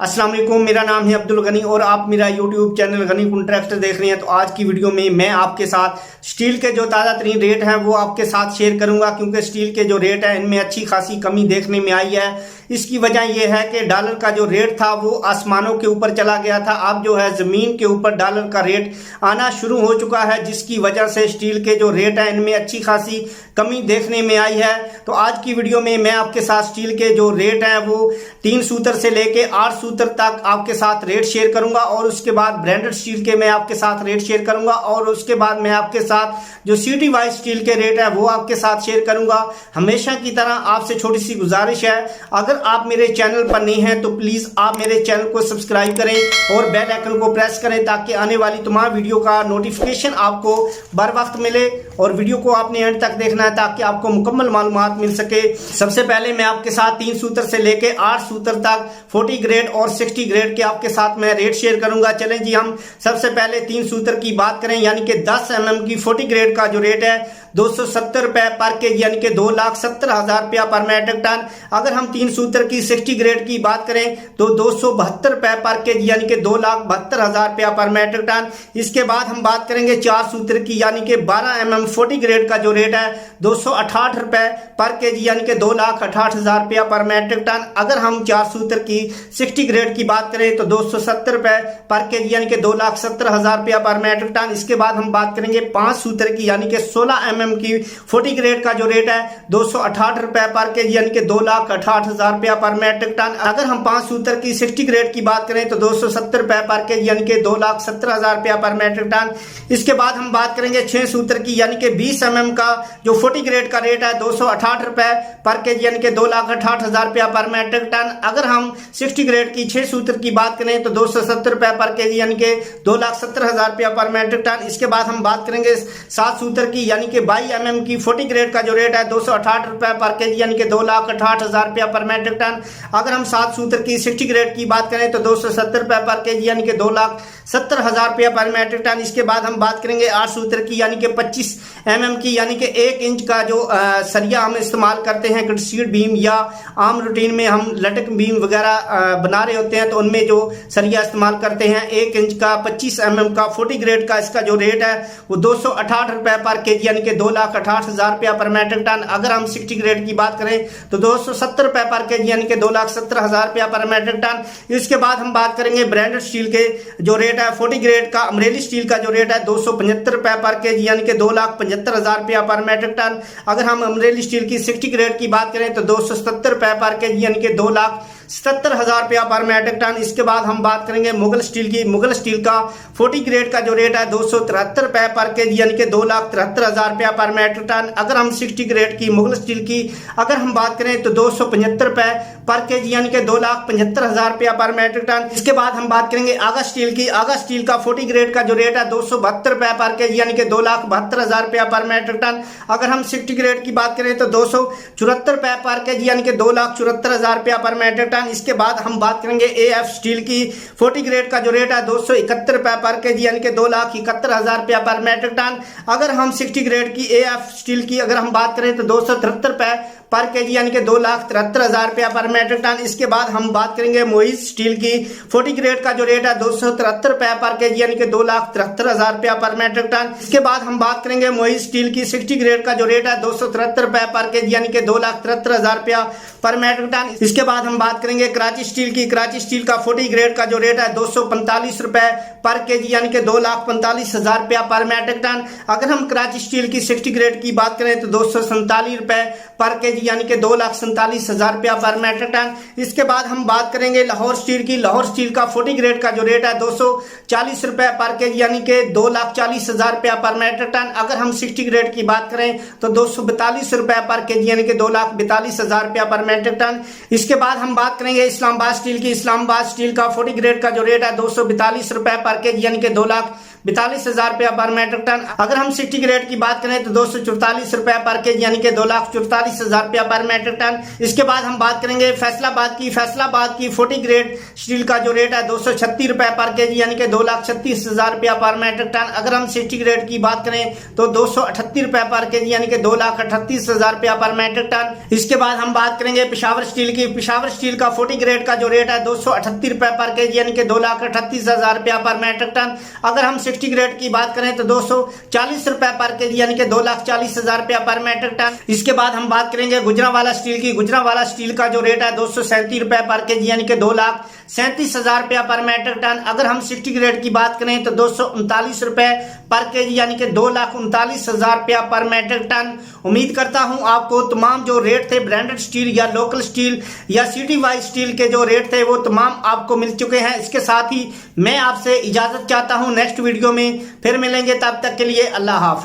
अस्सलाम वालेकुम, मेरा नाम है अब्दुल गनी और आप मेरा यूट्यूब चैनल गनी कॉन्ट्रैक्टर देख रहे हैं। तो आज की वीडियो में मैं आपके साथ स्टील के जो ताज़ा तरीन रेट हैं वो आपके साथ शेयर करूंगा, क्योंकि स्टील के जो रेट है इनमें अच्छी खासी कमी देखने में आई है। इसकी वजह यह है कि डॉलर का जो रेट था वो आसमानों के ऊपर चला गया था। अब जो है ज़मीन के ऊपर डॉलर का रेट आना शुरू हो चुका है, जिसकी वजह से स्टील के जो रेट है इनमें अच्छी खासी कमी देखने में आई है। तो आज की वीडियो में मैं आपके साथ स्टील के जो रेट हैं वो 3 सूत्र से लेके 8 सूत्र तक आपके साथ रेट शेयर करूंगा, और उसके बाद ब्रांडेड स्टील के मैं आपके साथ रेट शेयर करूंगा, और उसके बाद मैं आपके साथ जो सिटी वाइज स्टील के रेट है वो आपके साथ शेयर करूंगा। हमेशा की तरह आपसे छोटी सी गुजारिश है, अगर आप मेरे चैनल पर नए हैं तो प्लीज आप मेरे चैनल को सब्सक्राइब करें और बेल आइकन को प्रेस करें, ताकि आने वाली तमाम वीडियो का नोटिफिकेशन आपको बर वक्त मिले। और वीडियो को आपने एंड तक देखना है ताकि आपको मुकम्मल मालूमात मिल सके। सबसे पहले मैं आपके साथ 3 सूत्र से लेके 8 सूत्र तक 40 ग्रेड और 60 ग्रेड के आपके साथ मैं रेट शेयर करूंगा। चलें जी, हम सबसे पहले 3 सूत्र की बात करें, यानी कि 10 mm की 40 ग्रेड का जो रेट है 270 रुपए पर केजी, यानी कि 2,70,000 रुपया पर मैट्रिक टन। अगर हम 3 सूत्र की 60 ग्रेड की बात करें तो 272 रुपए पर केजी, यानी कि 2,72,000 रुपया पर मैट्रिक टन। इसके बाद हम बात करेंगे 4 सूत्र की, यानी कि 12 mm 40 ग्रेड का जो रेट है 268 रुपए पर केजी, यानी कि 2,68,000 रुपया पर मैट्रिक टन। अगर हम 4 सूत्र की 60 ग्रेड की बात करें तो 270 रुपए पर केजी, यानी कि 2,70,000 रुपया पर मैट्रिक टन। इसके बाद हम बात करेंगे 5 सूत्र की, यानी कि 16 mm की 40 ग्रेड का जो रेट है 268 रुपए पर केजी, यानी कि 2,68,000 रुपया पर मैट्रिक टन। अगर हम 5 सूत्र की 60 ग्रेड की बात करें तो 270 रुपए पर केजी, यानी कि 2,70,000 रुपया पर मैट्रिक टन। इसके बाद हम बात करेंगे 6 सूत्र की, यानी कि 20 mm का जो 40 ग्रेड का रेट है 268 रुपए पर केजी, यानी कि 2,68,000 रुपया पर मैट्रिक टन। अगर हम 60 ग्रेड की 6 सूत्र की बात करें तो 270 रुपए पर केजी, यानी कि 2,70,000 रुपया पर मैट्रिक टन। इसके बाद हम बात करेंगे 7 सूत्र की, यानी कि 22 mm की 40 ग्रेड का जो रेट है 268 रुपए पर केजी, यानी कि 2,68,000 रुपया पर मैट्रिक टन। अगर हम 7 सूत्र की 60 ग्रेड की बात करें तो 270 रुपए पर केजी, यानी कि 2,70,000 रुपया पर मैट्रिक टन। इसके बाद हम बात करेंगे 8 सूत्र की, यानी कि 25 mm की, यानी कि 1 इंच का जो सरिया हम इस्तेमाल करते हैं कटसीड बीम, या आम रूटीन में हम लटक बीम वगैरह बना रहे होते हैं तो उनमें जो सरिया इस्तेमाल करते हैं 1 इंच का 25 mm का 40 ग्रेड का, इसका जो रेट है वो 268 रुपए पर केजी, यानी कि 2,68,000 रुपया पर मैट्रिक टन। अगर हम 60 ग्रेड की बात करें तो 270 रुपए पर केजी, यानी कि 2,70,000 रुपया पर मैट्रिक टन। इसके बाद हम बात करेंगे ब्रांडेड स्टील के जो रेट है 40 ग्रेड का, अमरेली स्टील का जो रेट है 275 रुपए पर केजी, यानी कि 2,75,000 रुपया पर मैट्रिक टन। अगर हम अमरेली स्टील की 60 ग्रेड की बात करें तो 270 रुपए पर केजी, यानी कि 2,70,000 रुपया पर मैट्रिक टन। इसके बाद हम बात करेंगे मुगल स्टील की। मुगल स्टील का 40 ग्रेड का जो रेट है 273 रुपए पर केजी, यानी कि 2,73,000 रुपया पर मैट्रिक टन। अगर हम 60 ग्रेड की मुगल स्टील की अगर हम बात करें तो 275 रुपए पर केजी, यानी कि 2,75,000 रुपया पर मैट्रिक टन। इसके बाद हम बात करेंगे आगा स्टील की। आगा स्टील का 40 ग्रेड का जो रेट है 272 रुपए पर केजी, यानी कि 2,72,000 रुपया पर मैट्रिक टन। अगर हम 60 ग्रेड की बात करें तो 274 रुपए पर केजी, यानी कि 2,74,000 रुपया पर मैट्रिक टन। इसके बाद हम बात करेंगे एएफ स्टील की 40 ग्रेड का जो रेट है 271 रुपए पर केजी, यानी कि 2,71,000 रुपया पर मैट्रिक टन। अगर हम 60 ग्रेड की एएफ स्टील की अगर हम बात करें तो 273 रुपए पर केजी, यानी कि 2,73,000 रुपया पर मैट्रिक टन। इसके बाद हम बात करेंगे मोइज स्टील की 40 ग्रेड का जो रेट है 273 रुपए पर केजी, यानी कि 2,73,000 रुपया पर मैट्रिक टन। इसके बाद हम बात करेंगे मोइज स्टील की 60 ग्रेड का जो रेट है 273 रुपए पर केजी, यानी कि 2,73,000 रुपया पर मैट्रिक टन। इसके बाद हम बात करेंगे कराची स्टील की। कराची स्टील का 40 ग्रेड का जो रेट है 245 रुपए पर केजी, यानी कि 2,45,000 रुपया पर मैट्रिक टन। अगर हम कराची स्टील की 60 ग्रेड की बात करें तो 247 रुपए पर केजी, यानी कि 2,47,000 रुपया पर मैट्रिक टन। इसके बाद हम बात करेंगे लाहौर स्टील की। लाहौर स्टील का 40 ग्रेड का जो रेट है 240 रुपए पर केजी, यानी कि 2,40,000 रुपया पर मैट्रिक टन। अगर हम 60 ग्रेड की बात करें तो 242 रुपए पर केजी, यानी कि 2,42,000 रुपया पर मैट्रिक टन। इसके बाद हम बात करेंगे इस्लामाबाद स्टील की। इस्लामाबाद स्टील का 40 ग्रेड का जो रेट है 242 रुपए पर केजी, यानी कि 42,000 रुपया पर मेट्रिक टन। अगर हम सिटी ग्रेड की बात करें तो 244 रुपया पर केजी यानी कि 2,44,000 रुपया पर मेट्रिक टन। इसके बाद हम बात करेंगे फैसलाबाद की 40 ग्रेड स्टील का जो रेट है 236 रुपया पर केजी यानी कि 2,36,000 रुपया पर मेट्रिक टन। अगर हम सिटी ग्रेड की बात करें तो 238 रुपया पर केजी यानी कि 2,38,000 रुपया पर मेट्रिक टन। इसके बाद हम बात करेंगे पेशावर स्टील का 40 ग्रेड का जो रेट है 238 रुपया पर केजी यानी कि 2,38,000 रुपया पर मेट्रिक टन। अगर हम 60 ग्रेड की बात करें तो 240 रुपया पर केजी यानी कि 2,40,000 रुपया पर मेट्रिक टन। इसके बाद हम बात करेंगे गुजरांवाला स्टील का जो रेट है 237 रुपया पर केजी यानी कि 2,37,000 रुपया पर मेट्रिक टन। अगर हम 60 ग्रेड की बात करें तो 239 रुपए पर केजी यानी कि 2,39,000 रुपया पर मेट्रिक टन। उम्मीद करता हूं आपको तमाम जो रेट थे ब्रांडेड स्टील या लोकल स्टील या सिटी वाइज स्टील के जो रेट थे वो तमाम आपको मिल चुके हैं। इसके साथ ही मैं आपसे इजाजत चाहता हूं, नेक्स्ट वीडियो में फिर मिलेंगे, तब तक के लिए अल्लाह हाफिज।